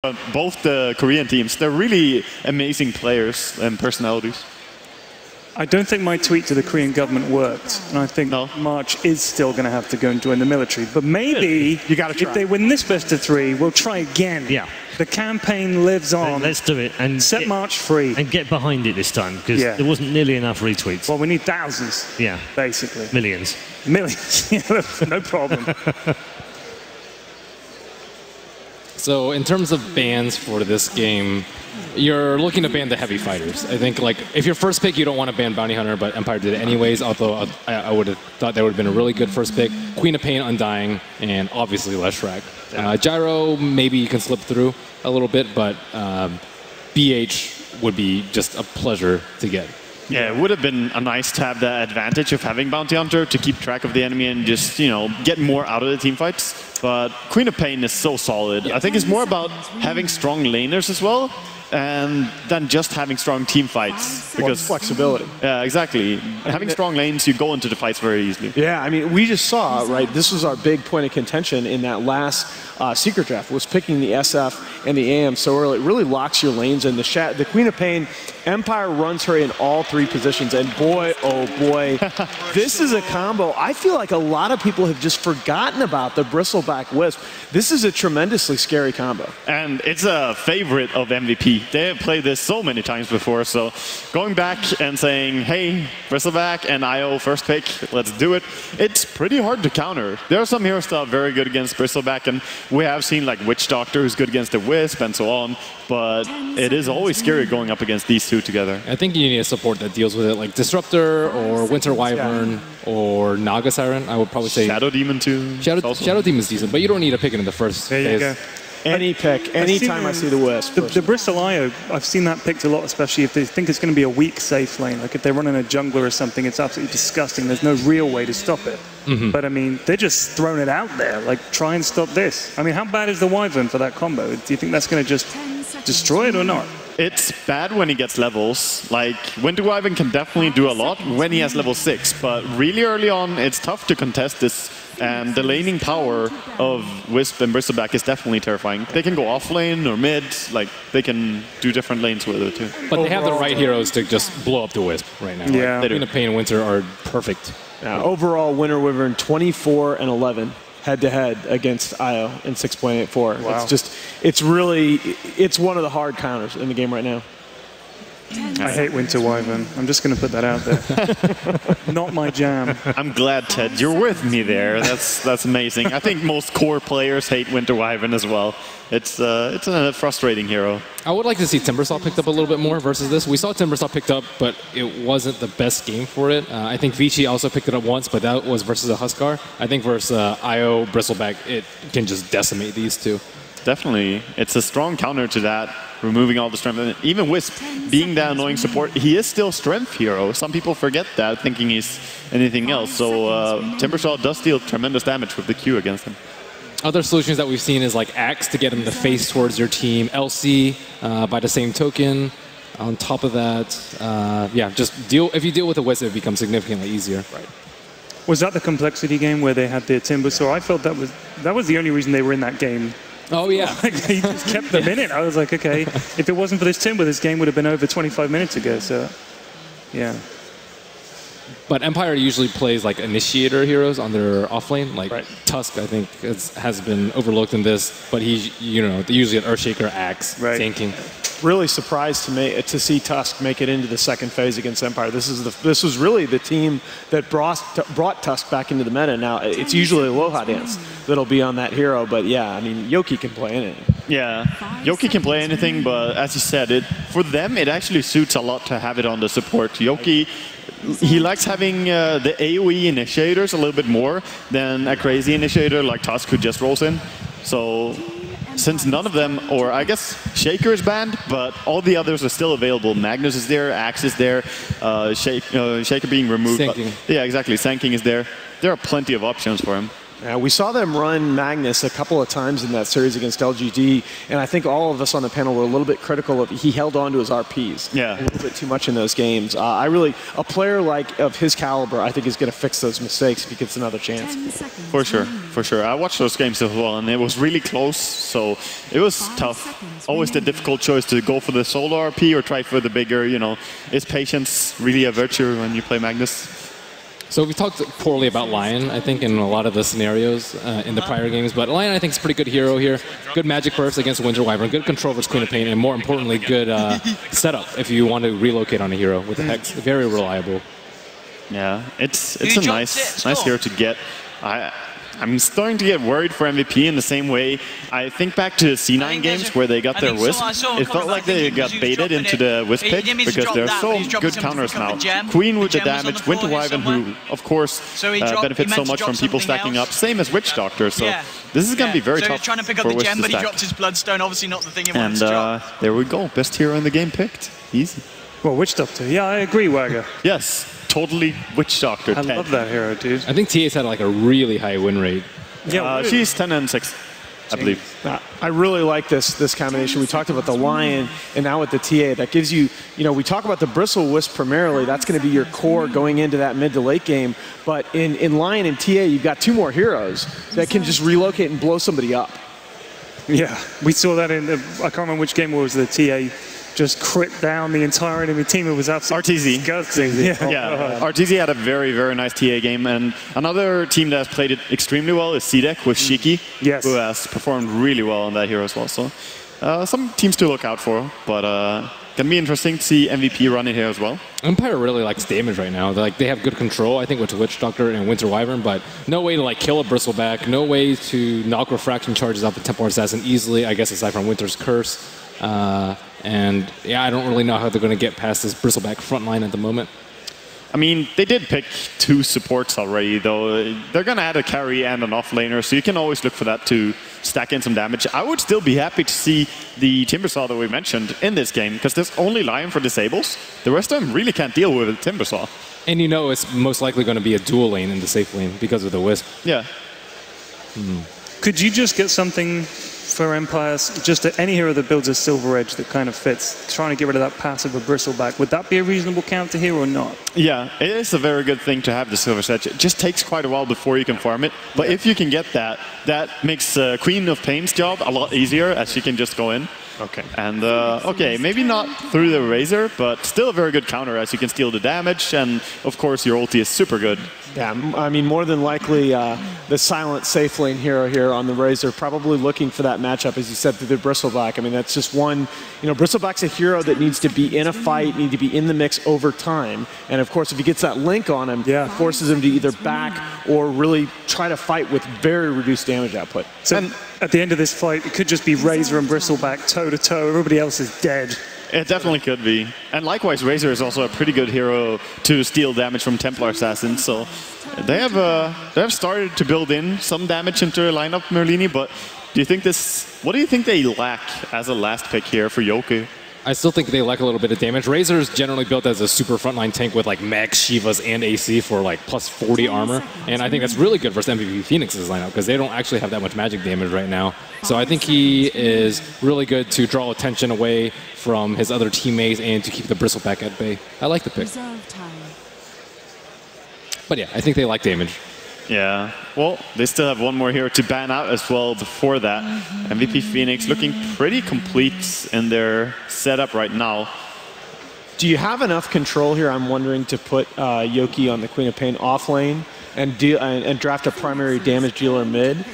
Both the Korean teams, they're really amazing players and personalities. I don't think my tweet to the Korean government worked, and I think March is still going to have to go and join the military. But maybe if they win this best of 3, we'll try again. Yeah. The campaign lives on. Let's do it and set March free. And get behind it this time, because there wasn't nearly enough retweets. Well, we need thousands. Yeah. Basically. Millions. Millions. No problem. So in terms of bans for this game, you're looking to ban the heavy fighters. I think like if your first pick, you don't want to ban Bounty Hunter, but Empire did it anyways, although I would have thought that would have been a really good first pick. Queen of Pain, Undying, and obviously Leshrac. Gyro, maybe you can slip through a little bit, but BH would be just a pleasure to get. Yeah, it would have been nice to have the advantage of having Bounty Hunter to keep track of the enemy and just, get more out of the team fights. But Queen of Pain is so solid. I think it's more about having strong laners as well, and than just having strong team fights. Because flexibility. Yeah, exactly. Having strong lanes, you go into the fights very easily. Yeah, I mean, we just saw, right, this was our big point of contention in that last secret draft, was picking the SF and the AM so early. It really locks your lanes in. The Queen of Pain, Empire runs her in all 3 positions, and boy, oh boy, this is a combo. I feel like a lot of people have just forgotten about the Bristleback Wisp. This is a tremendously scary combo. And it's a favorite of MVP. They have played this so many times before, so going back and saying, hey, Bristleback and IO first pick, let's do it, it's pretty hard to counter. There are some heroes that are very good against Bristleback, and we have seen like Witch Doctor who's good against the Wisp and so on, but it is always scary going up against these two together. I think you need a support that deals with it, like Disruptor or Winter Wyvern or Naga Siren. I would probably say Shadow Demon too. Shadow Demon is decent, but you don't need to pick it in the first phase. There you go. Any pick, anytime I see the Wisp. The Bristol IO, I've seen that picked a lot, especially if they think it's going to be a weak safe lane. Like if they're running a jungler or something, it's absolutely disgusting. There's no real way to stop it. But I mean, they're just throwing it out there. Like, try and stop this. I mean, how bad is the Wyvern for that combo? Do you think that's going to just destroy it or not? It's bad when he gets levels. Like, Winter Wyvern can definitely do a lot when he has level 6, but really early on, it's tough to contest this. And the laning power of Wisp and Bristleback is definitely terrifying. They can go off lane or mid, like they can do different lanes with it too. But they have the right heroes to just blow up the Wisp right now. Yeah. Queen of Pain and Winter are perfect. Overall, Winter Wyvern 24 and 11 head-to-head against IO in 6.84. Wow. It's one of the hard counters in the game right now. I hate Winter Wyvern. I'm just going to put that out there. Not my jam. I'm glad, Ted, you're with me there. That's amazing. I think most core players hate Winter Wyvern as well. It's a frustrating hero. I would like to see Timbersaw picked up a little bit more versus this. We saw Timbersaw picked up, but it wasn't the best game for it. I think Vici also picked it up once, but that was versus a Huskar. I think versus IO, Bristleback, it can just decimate these two. Definitely. It's a strong counter to that, removing all the strength. And even Wisp, being that annoying support, he is still strength hero. Some people forget that, thinking he's anything else. So Timbersaw does deal tremendous damage with the Q against him. Other solutions that we've seen is like Axe to get him to face towards your team, LC by the same token. On top of that, if you deal with the Wisp, it becomes significantly easier. Right. Was that the complexity game where they had the Timbersaw? I felt that was the only reason they were in that game. Oh, yeah. He just kept them in it. I was like, okay, if it wasn't for this Timber, this game would have been over 25 minutes ago. So, yeah. But Empire usually plays like initiator heroes on their offlane. Like Tusk, I think, has been overlooked in this. But he's, usually an Earthshaker, Axe, tanking. Really surprised to see Tusk make it into the second phase against Empire. This was really the team that brought Tusk back into the meta. Now it's usually Aloha Dance that'll be on that hero, but yeah, I mean Yoki can play anything. Yeah, Yoki can play anything, but as you said, for them it actually suits a lot to have it on the support. Yoki, he likes having the AoE initiators a little bit more than a crazy initiator like Tusk who just rolls in. So since none of them, or I guess Shaker is banned, but all the others are still available. Magnus is there, Axe is there, Shaker being removed. Sanking. Yeah, exactly. Sanking is there. There are plenty of options for him. We saw them run Magnus a couple of times in that series against LGD, and I think all of us on the panel were a little bit critical of he held on to his RPs a little bit too much in those games. A player like of his caliber, I think, is going to fix those mistakes if he gets another chance. For sure, for sure. I watched those games as well, and it was really close, so it was tough. Always the difficult choice to go for the solo RP or try for the bigger, Is patience really a virtue when you play Magnus? So we talked poorly about Lion, I think, in a lot of the scenarios in the prior games. But Lion, I think, is a pretty good hero here. Good magic burst against Winter Wyvern. Good control versus Queen of Pain. And more importantly, good setup if you want to relocate on a hero with the Hex. Very reliable. Yeah, it's a nice hero to get. I'm starting to get worried for MVP in the same way. I think back to the C9 games where they got their Wisp. It felt like they got baited into the Wisp pick because they're so good counters now. Queen with the damage, Winter Wyvern, who, of course, benefits so much from people stacking up. Same as Witch Doctor, so this is going to be very tough trying to pick up the gem, but he dropped his Bloodstone. Obviously not the thing he wanted to drop. There we go. Best hero in the game picked. Easy. Well, Witch Doctor. Yeah, I agree, Wagger. Yes. Totally Witch Doctor. I love that hero, dude. I think TA's had like a really high win rate. Yeah, she's 10 and 6, I believe. I really like this combination. We talked about the Lion, and now with the TA, that gives you, we talk about the Bristle Wisp primarily. That's going to be your core going into that mid to late game. But in Lion and TA, you've got two more heroes that can just relocate and blow somebody up. Yeah, we saw that in I can't remember which game it was, the TA just crit down the entire enemy team. It was absolutely disgusting. RTZ had a very, very nice TA game, and another team that has played it extremely well is CDEC with Shiki, who has performed really well on that hero as well. So some teams to look out for, but gonna be interesting to see MVP run it here as well. Empire really likes damage right now. They have good control, I think, with Witch Doctor and Winter Wyvern, but no way to kill a Bristleback, no way to knock refraction charges off the Templar Assassin easily, I guess, aside from Winter's Curse. And yeah, I don't really know how they're going to get past this Bristleback front line at the moment. I mean, they did pick 2 supports already, though. They're going to add a carry and an offlaner, so you can always look for that to stack in some damage. I would still be happy to see the Timbersaw that we mentioned in this game, because there's only Lion for disables. The rest of them really can't deal with a Timbersaw. And it's most likely going to be a dual lane in the safe lane because of the Wisp. Yeah. Could you just get something for Empires, just any hero that builds a Silver Edge that kind of fits, trying to get rid of that passive of Bristleback? Would that be a reasonable counter here or not? Yeah, it is a very good thing to have the Silver Edge. It just takes quite a while before you can farm it. But if you can get that, that makes Queen of Pain's job a lot easier, as she can just go in. Okay. And, okay, maybe not through the Razor, but still a very good counter, as you can steal the damage, and of course your ulti is super good. Yeah, I mean, more than likely, the silent safe lane hero here on the Razor, probably looking for that matchup, as you said, through the Bristleback. I mean, that's just one, Bristleback's a hero that needs to be in a fight, need to be in the mix over time. And of course, if he gets that link on him, it forces him to either back or really try to fight with very reduced damage output. So at the end of this fight, it could just be Razor and Bristleback toe-to-toe. Everybody else is dead. It definitely could be. And likewise, Razor is also a pretty good hero to steal damage from Templar Assassins. So they have started to build in some damage into their lineup, Merlini. But what do you think they lack as a last pick here for Yoku? I still think they lack a little bit of damage. Razor is generally built as a super frontline tank with Max Shivas and AC for plus 40 armor. And I think that's really good versus MVP Phoenix's lineup because they don't actually have that much magic damage right now. So I think he is really good to draw attention away from his other teammates and to keep the Bristleback at bay. I like the pick. But yeah, I think they lack damage. Yeah, well, they still have one more hero to ban out as well before that. MVP Phoenix looking pretty complete in their setup right now. Do you have enough control here, I'm wondering, to put Yoki on the Queen of Pain off lane and draft a primary damage dealer mid?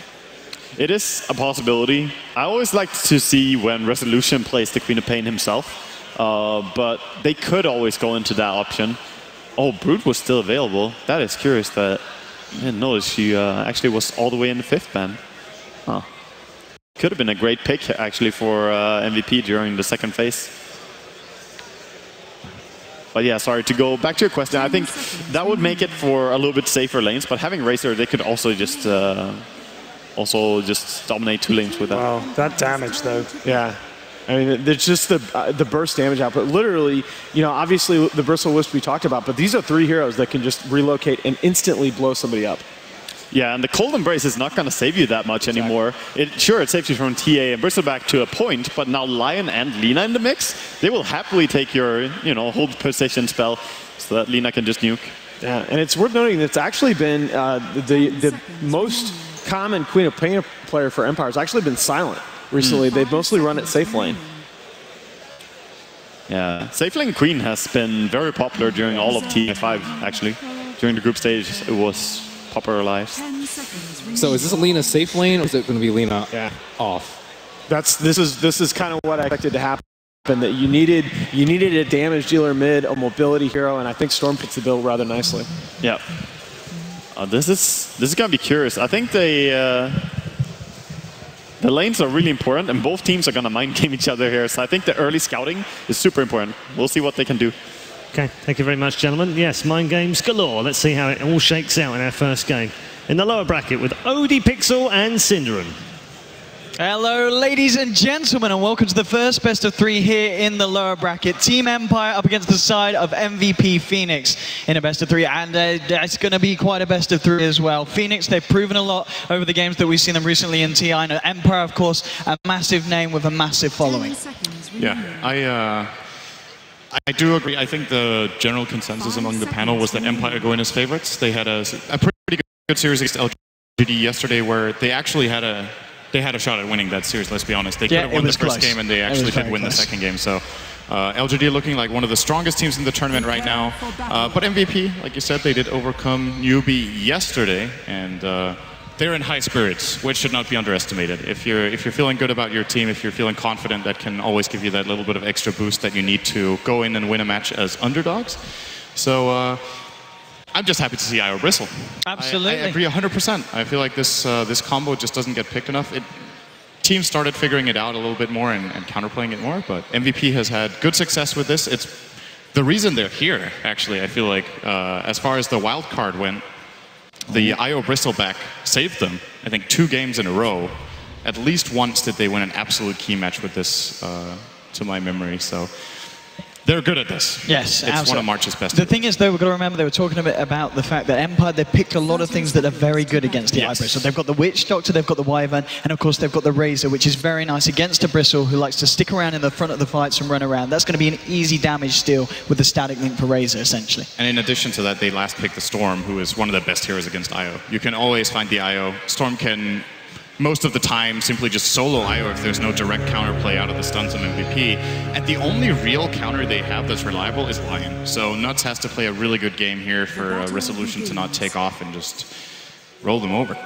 It is a possibility. I always like to see when Resolution plays the Queen of Pain himself, but they could always go into that option. Oh, Brute was still available. That is curious that I didn't notice she actually was all the way in the 5th ban. Huh. Could have been a great pick, actually, for MVP during the second phase. But yeah, sorry, to go back to your question, I think that would make it for a little bit safer lanes, but having Razor, they could also just dominate 2 lanes with that. Wow, that damage, though. Yeah. I mean, there's just the burst damage output. Literally, obviously the Bristle Wisp we talked about, but these are 3 heroes that can just relocate and instantly blow somebody up. Yeah, and the Cold Embrace is not going to save you that much anymore. Sure, it saves you from TA and Bristleback to a point, but now Lion and Lina in the mix, they will happily take your, hold position spell so that Lina can just nuke. Yeah, and it's worth noting that it's actually been the most common Queen of Pain player for Empire has actually been Silent recently. They've mostly run it safe lane. Yeah, safe lane Queen has been very popular during all of TI5, actually. During the group stage, it was popularized. So is this a Lina safe lane, or is it going to be Lina off? This is kind of what I expected to happen. That you needed a damage dealer mid, a mobility hero, and I think Storm fits the bill rather nicely. Yeah. This is gonna be curious. I think the lanes are really important, and both teams are gonna mind game each other here. So I think the early scouting is super important. We'll see what they can do. Okay, thank you very much, gentlemen. Yes, mind games galore. Let's see how it all shakes out in our first game. In the lower bracket with OD Pixel and Synderen. Hello, ladies and gentlemen, and welcome to the first best of 3 here in the lower bracket. Team Empire up against the side of MVP Phoenix in a best of 3, and it's going to be quite a best of 3 as well. Phoenix, they've proven a lot over the games that we've seen them recently in TI. And Empire, of course, a massive name with a massive following. Yeah, I do agree. I think the general consensus among the panel was that Empire go in as favorites. They had a pretty good series against LGD yesterday where they actually had a shot at winning that series, let's be honest. They could have won the first game, and they actually did win the second game. So LGD looking like one of the strongest teams in the tournament right now. But MVP, like you said, they did overcome Newbie yesterday, and they're in high spirits, which should not be underestimated. If you're feeling good about your team, if you're feeling confident, that can always give you that little bit of extra boost that you need to go in and win a match as underdogs. So I'm just happy to see IO Bristle. Absolutely. I agree 100%. I feel like this combo just doesn't get picked enough. Teams started figuring it out a little bit more and counterplaying it more, but MVP has had good success with this. It's the reason they're here, actually. I feel like as far as the wild card went, the IO Bristleback saved them, I think, 2 games in a row. At least once did they win an absolute key match with this, to my memory. So they're good at this. Yes, it's one of March's best. The thing is, though, we've got to remember they were talking a bit about the fact that Empire, they picked a lot of things that are very good against the Ibris. So they've got the Witch Doctor, they've got the Wyvern, and of course they've got the Razor, which is very nice against a Bristle who likes to stick around in the front of the fights and run around. That's going to be an easy damage steal with the static link for Razor, essentially. And in addition to that, they last picked the Storm, who is one of the best heroes against IO. You can always find the IO. Storm can most of the time simply just solo IO if there's no direct counterplay out of the stuns of MVP. And the only real counter they have that's reliable is Lion. So Nuts has to play a really good game here for Resolution to not take off and just roll them over.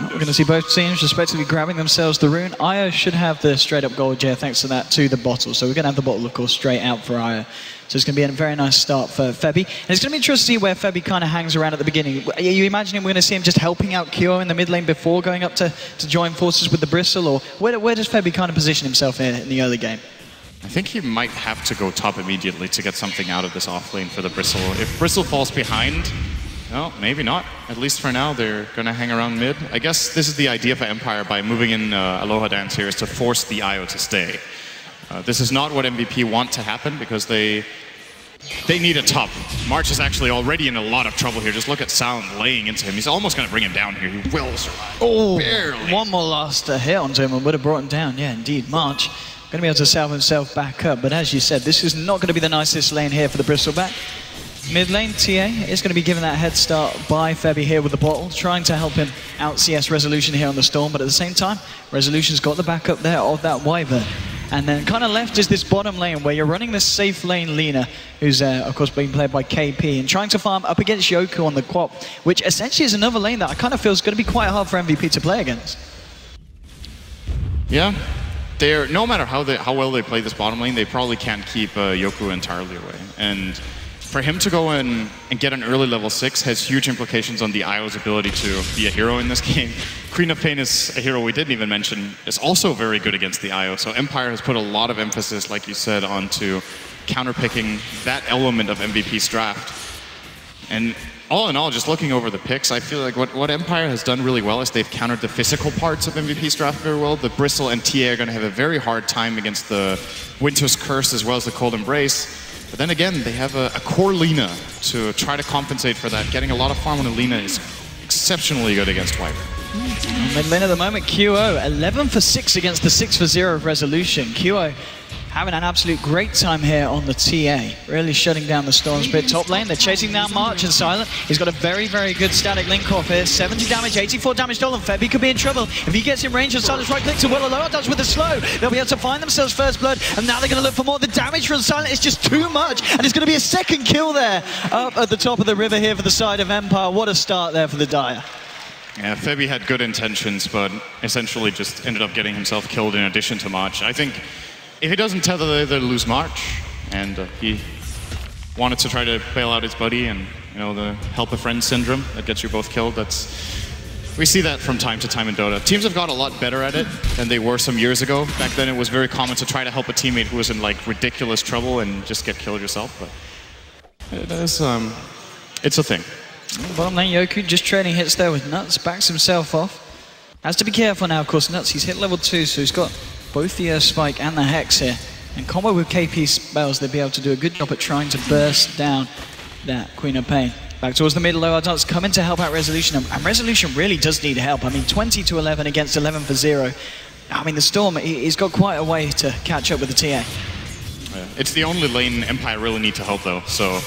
We're going to see both teams respectively grabbing themselves the rune. IO should have the straight up gold, thanks to that, to the bottle. So we're going to have the bottle, of course, straight out for IO. So it's going to be a very nice start for Febby. And it's going to be interesting to see where Febby kind of hangs around at the beginning. Are you imagining we're going to see him just helping out Kyo in the mid lane before going up to join forces with the Bristle? Or where does Febby kind of position himself here in the early game? I think he might have to go top immediately to get something out of this off lane for the Bristle. If Bristle falls behind, no, maybe not. At least for now, they're going to hang around mid. I guess this is the idea for Empire by moving in Aloha Dance here, is to force the IO to stay. This is not what MVP want to happen because they need a top. March is actually already in a lot of trouble here. Just look at Sound laying into him. He's almost going to bring him down here. He will survive. Oh, barely. One more last hit onto him and would have brought him down. Yeah, indeed. March going to be able to salve himself back up. But as you said, this is not going to be the nicest lane here for the Bristleback. Mid lane, TA is going to be given that head start by Febby here with the bottle, trying to help him out CS Resolution here on the Storm, but at the same time, Resolution's got the backup there of that Wyvern. And then kind of left is this bottom lane where you're running this safe lane Lina, who's of course being played by KP, and trying to farm up against Yoku on the Quap, which essentially is another lane that I kind of feel is going to be quite hard for MVP to play against. Yeah. No matter how well they play this bottom lane, they probably can't keep Yoku entirely away. And for him to go in and get an early level 6 has huge implications on the IO's ability to be a hero in this game. Queen of Pain is a hero we didn't even mention, is also very good against the IO. So Empire has put a lot of emphasis, like you said, onto counterpicking that element of MVP's draft. And all in all, just looking over the picks, I feel like what Empire has done really well is they've countered the physical parts of MVP's draft very well. The Bristle and TA are going to have a very hard time against the Winter's Curse as well as the Cold Embrace. But then again, they have a core Lina to try to compensate for that. Getting a lot of farm on a Lina is exceptionally good against Wyvern. Mid lane at the moment, QO 11 for 6 against the 6 for 0 of Resolution. QO having an absolute great time here on the TA, really shutting down the Storm Spirit. Top lane, they're chasing down March and Silent. He's got a very, very good static link off here. 70 damage, 84 damage stolen. Febby could be in trouble. If he gets in range and Silent's right clicks and well low does with the slow, they'll be able to find themselves first blood, and now they're going to look for more. The damage from Silent is just too much, and it's going to be a second kill there up at the top of the river here for the side of Empire. What a start there for the Dire. Yeah, Febby had good intentions, but essentially just ended up getting himself killed in addition to March. I think if he doesn't tether, they lose March, and he wanted to try to bail out his buddy, and the help a friend syndrome that gets you both killed. We see that from time to time in Dota. Teams have got a lot better at it than they were some years ago. Back then, it was very common to try to help a teammate who was in like ridiculous trouble and just get killed yourself. But it is, it's a thing. Bottom lane, Yoku just trading hits there with Nuts, backs himself off. Has to be careful now, of course. Nuts, he's hit level 2, so he's got both the Earth Spike and the Hex here. And combo with KP spells, they'll be able to do a good job at trying to burst down that Queen of Pain. Back towards the middle, low Dance coming to help out Resolution. And Resolution really does need help. I mean, 20 to 11 against 11 for 0. I mean, the Storm, he's got quite a way to catch up with the TA. Yeah. It's the only lane Empire really need to help, though. So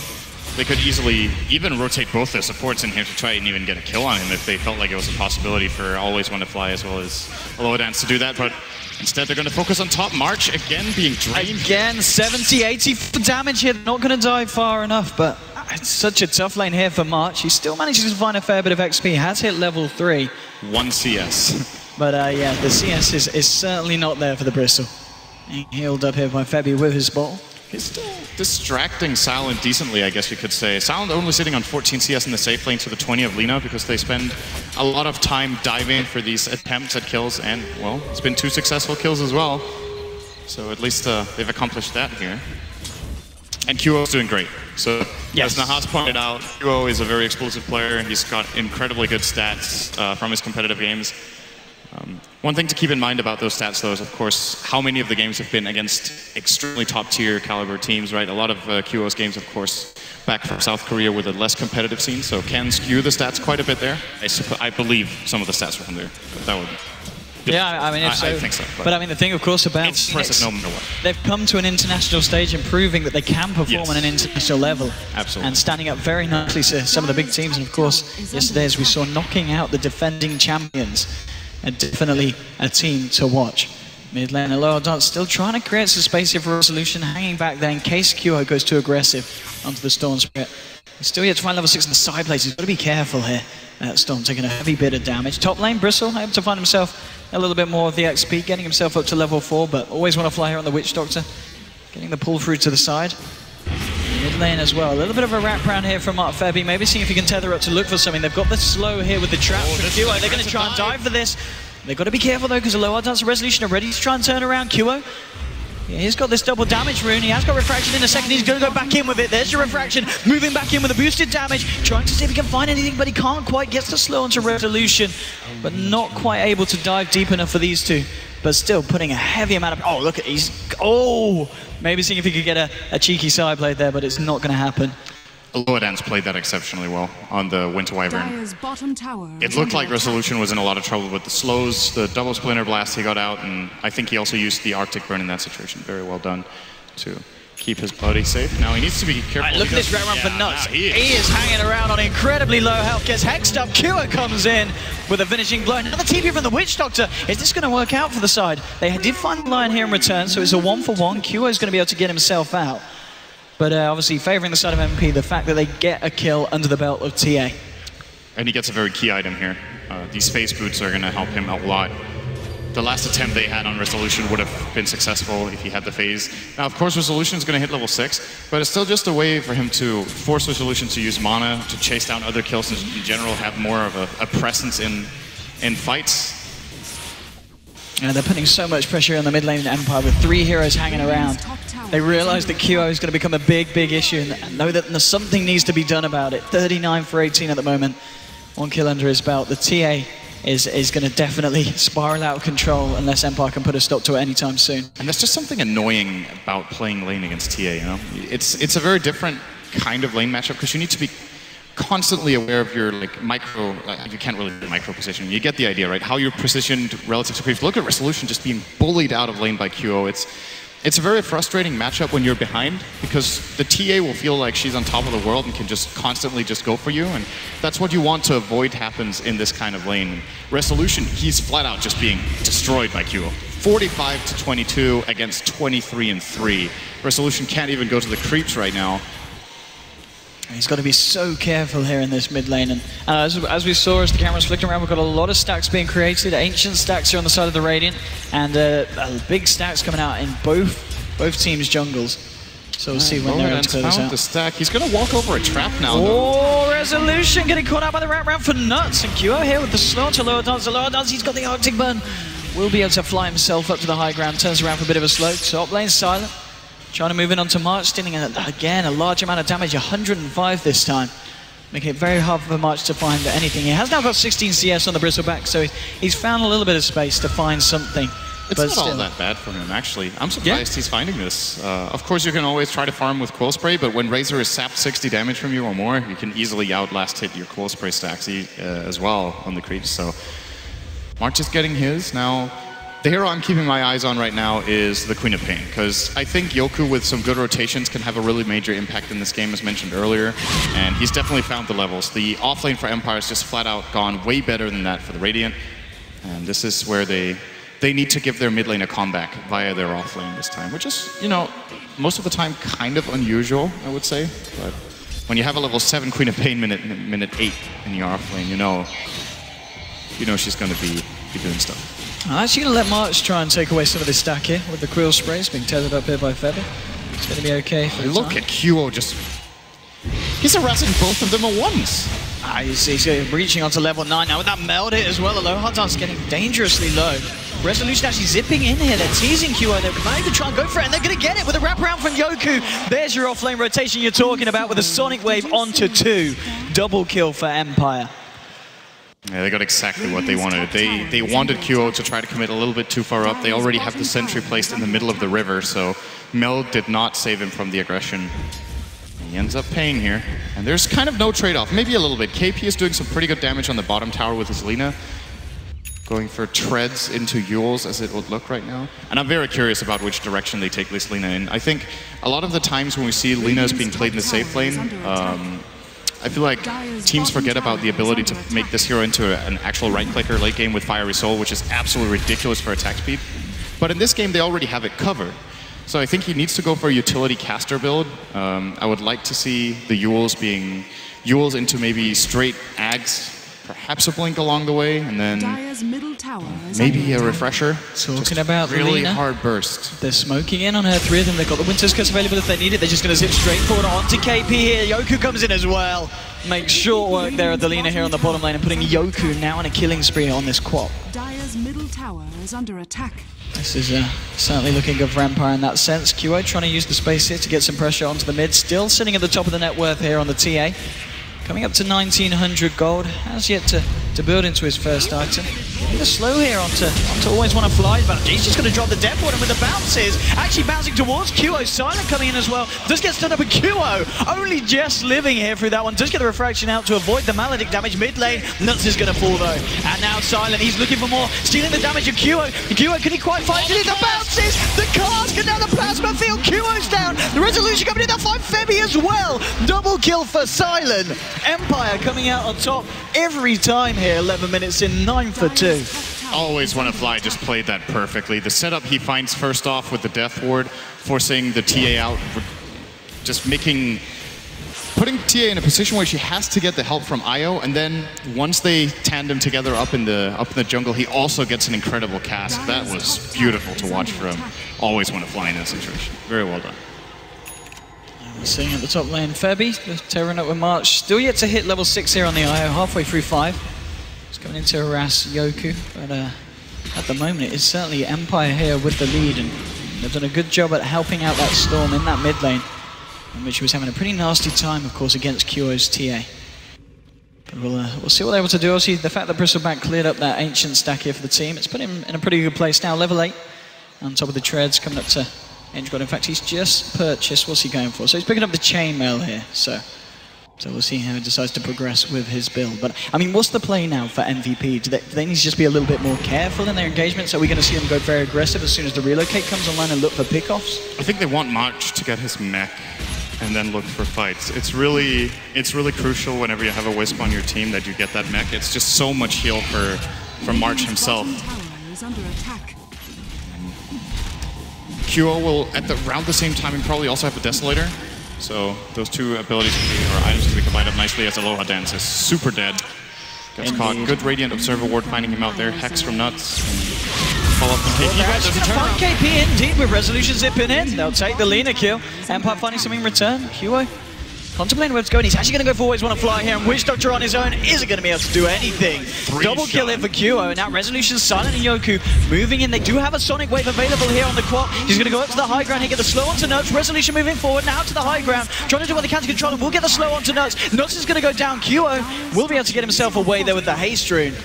they could easily even rotate both their supports in here to try and even get a kill on him if they felt like it was a possibility for Always One to Fly as well as Low Dance to do that. But instead, they're going to focus on top. March, again, being drained. Again, 70, 80 damage here. Not going to dive far enough, but it's such a tough lane here for March. He still manages to find a fair bit of XP. Has hit level 3. 1 CS. But yeah, the CS is certainly not there for the Bristol. Healed up here by Febby with his ball. He's still distracting Silent decently, I guess you could say. Silent only sitting on 14 CS in the safe lane to the 20 of Lina because they spend a lot of time diving for these attempts at kills, and, well, it's been 2 successful kills as well. So at least they've accomplished that here. And QO is doing great. So, yes, as Nahas pointed out, QO is a very explosive player, and he's got incredibly good stats from his competitive games. One thing to keep in mind about those stats, though, is, of course, how many of the games have been against extremely top-tier caliber teams, right? A lot of QO's games, of course, back from South Korea with a less competitive scene, so can skew the stats quite a bit there. I believe some of the stats are from there. That would... Yeah, I mean, I think so. But I mean, the thing, of course, about it's impressive no matter what. They've come to an international stage and proving that they can perform on an international level. Absolutely. And standing up very nicely to some of the big teams. And of course, yesterday, as we saw, knocking out the defending champions. And definitely a team to watch. Mid lane, Low Dance still trying to create some space here for Resolution, hanging back there in case QO goes too aggressive onto the Storm Spirit. He's still yet to find level 6 in the side place. He's got to be careful here. Storm taking a heavy bit of damage. Top lane, Bristle able to find himself a little bit more of the XP, getting himself up to level 4, but always want to fly here on the Witch Doctor. Getting the pull through to the side. Mid lane as well. A little bit of a wraparound here from Mark Febby. Maybe seeing if he can tether up to look for something. They've got the slow here with the trap from QO. They're going to try and dive for this. They've got to be careful though, because the Low Dance Resolution are ready to try and turn around QO. Yeah, he's got this double damage rune. He has got refraction in a second. He's going to go back in with it. There's your refraction. Moving back in with the boosted damage. Trying to see if he can find anything, but he can't quite. Gets the slow onto Resolution, but not quite able to dive deep enough for these two. But still putting a heavy amount of... Oh, look at... Maybe seeing if he could get a cheeky side play there, but it's not going to happen. Low Dance played that exceptionally well on the Winter Wyvern. It looked like Resolution was in a lot of trouble with the slows, the double Splinter Blast he got out, and I think he also used the Arctic Burn in that situation. Very well done to keep his buddy safe. Now he needs to be careful. Right, look at this round for Nuts. He is hanging around on incredibly low health. Gets hexed up. QO comes in with a finishing blow. Another TP from the Witch Doctor. Is this going to work out for the side? They did find the Lion here in return, so it's a 1-for-1. QO is going to be able to get himself out. But obviously favouring the side of MP, the fact that they get a kill under the belt of TA. And he gets a very key item here. These space boots are going to help him out a lot. The last attempt they had on Resolution would have been successful if he had the phase. Now, of course, Resolution is going to hit level 6, but it's still just a way for him to force Resolution to use mana, to chase down other kills, and in general have more of a presence in fights. They're putting so much pressure on the mid lane in Empire with 3 heroes hanging around. They realize that QO is going to become a big, big issue and know that something needs to be done about it. 39 for 18 at the moment. 1 kill under his belt. The TA is going to definitely spiral out of control unless Empire can put a stop to it anytime soon. And there's just something annoying about playing lane against TA, you know? It's a very different kind of lane matchup because you need to be constantly aware of your like micro. You can't really do micro position. You get the idea, right? How you're positioned relative to creeps. Look at Resolution just being bullied out of lane by QO. It's a very frustrating matchup when you're behind because the TA will feel like she's on top of the world and can just constantly just go for you, and that's what you want to avoid happens in this kind of lane. Resolution, he's flat out just being destroyed by QO. 45 to 22 against 23 and 3. Resolution can't even go to the creeps right now. He's got to be so careful here in this mid lane. And as we saw, as the camera's flicking around, we've got a lot of stacks being created. Ancient stacks here on the side of the Radiant, and big stacks coming out in both teams' jungles. So we'll see when they're going to clear this out. The stack. He's going to walk over a trap now. Oh, Resolution getting caught out by the wrap round for nuts. And QO here with the slow to lower dance. The lower dance, he's got the Arctic burn. Will be able to fly himself up to the high ground. Turns around for a bit of a slow. Top lane silent. Trying to move in onto March, dealing again a large amount of damage, 105 this time. Making it very hard for March to find anything. He has now got 16 CS on the Bristleback, so he's found a little bit of space to find something. It's not all that bad for him, actually. I'm surprised he's finding this. Of course, you can always try to farm with Coil Spray, but when Razor is sapped 60 damage from you or more, you can easily outlast hit your Coil Spray stacks as well on the creeps. So March is getting his. Now, the hero I'm keeping my eyes on right now is the Queen of Pain, because I think Yoku with some good rotations can have a really major impact in this game, as mentioned earlier, and he's definitely found the levels. The offlane for Empire is just flat out gone way better than that for the Radiant, and this is where they need to give their mid lane a comeback via their offlane this time, which is, you know, most of the time kind of unusual, I would say, but when you have a level 7 Queen of Pain minute 8 in your offlane, you know she's going to be doing stuff. I'm actually going to let March try and take away some of this stack here with the Quill Sprays being tethered up here by Febby. It's going to be okay for the Look time. at QO just... He's harassing both of them at once. He's reaching onto level 9 now with that meld hit as well. The low hard dance getting dangerously low. Resolution actually zipping in here. They're teasing QO. They're planning to try and go for it, and they're going to get it with a wraparound from Yoku. There's your offlane rotation you're talking about with a Sonic Wave onto 2. Double kill for Empire. Yeah, they got exactly what they wanted. They wanted QO to try to commit a little bit too far up. They already have the sentry placed in the middle of the river, so Meld did not save him from the aggression. He ends up paying here, and there's kind of no trade-off. Maybe a little bit. KP is doing some pretty good damage on the bottom tower with his Lina. Going for treads into Yules, as it would look right now. And I'm very curious about which direction they take this Lina in. I think a lot of the times when we see Linas being played in the safe lane, I feel like teams forget about the ability to make this hero into an actual right-clicker late game with Fiery Soul, which is absolutely ridiculous for attack speed. But in this game, they already have it covered. So I think he needs to go for a utility caster build. I would like to see the Yules being Yules into maybe straight Ags, perhaps a blink along the way, and then maybe a refresher. Talking about really Lina. hard burst. They're smoking in on her 3 of them. They've got the Winter's Curse available if they need it. They're just going to zip straight forward onto KP here. Yoku comes in as well. Makes short work there at the Lina here on the bottom lane and putting Yoku now on a killing spree on this quad. Dire's middle tower is under attack. This is certainly looking good for Empire in that sense. QO trying to use the space here to get some pressure onto the mid. Still sitting at the top of the net worth here on the TA. Coming up to 1900 gold. Has yet to build into his first item. Getting the slow here onto Always Want to Fly, but he's just going to drop the death ward, and with the bounces, actually bouncing towards QO. Silent coming in as well. Does get stood up, and QO only just living here through that one. Does get the refraction out to avoid the Maledict damage mid lane. Nuts is going to fall though. And now Silent, he's looking for more. Stealing the damage of QO. QO, can he quite find it? The bounces! The cask, and now the plasma field. QO's down. The resolution coming in. They'll find Febby as well. Double kill for Silent. Empire coming out on top every time here. 11 minutes in, 9 for 2. Always Want to Fly just played that perfectly. The setup he finds first off with the Death Ward, forcing the TA out, just putting TA in a position where she has to get the help from Io, and then once they tandem together up in the jungle, he also gets an incredible cast. That was beautiful to watch from Always Want to Fly in that situation. Very well done. We're seeing at the top lane Febby, tearing up with March. Still yet to hit level 6 here on the IO, halfway through 5. He's coming in to harass Yoku, but at the moment it's certainly Empire here with the lead, and they've done a good job at helping out that Storm in that mid lane, in which he was having a pretty nasty time, of course, against QO's TA. But we'll see what they're able to do. Obviously, the fact that Bristleback cleared up that Ancient stack here for the team, it's put him in a pretty good place now, level 8, on top of the treads, coming up to Edge God. In fact, he's just purchased, what's he going for? So he's picking up the chainmail here, so So we'll see how he decides to progress with his build. But, I mean, what's the play now for MVP? Do they need to just be a little bit more careful in their engagement? So are we going to see them go very aggressive as soon as the relocate comes online and look for pickoffs? I think they want March to get his mech and then look for fights. It's really crucial whenever you have a Wisp on your team that you get that mech. It's just so much heal for March himself. QO will, around the same time, and probably also have the Desolator. So those two abilities or items can be combined up nicely as Aloha Dance is super dead. Gets caught. Good Radiant Observer Ward finding him out there. Hex from Nuts. Follow up from KP. They're actually going to find KP indeed with Resolution zipping in. They'll take the Lina kill. Empire finding something in return. QO contemplating where it's going. He's actually going to go for Always Wanna Fly here, and Witch Doctor on his own isn't going to be able to do anything. Double kill here for QO, and now Resolution, Silent, and Yoku moving in. They do have a Sonic Wave available here on the quad. He's going to go up to the high ground. He get the slow onto Nuts. Resolution moving forward now to the high ground, trying to do what they can to control him. We'll get the slow onto Nuts. Nuts is going to go down. QO will be able to get himself away there with the Haste Rune.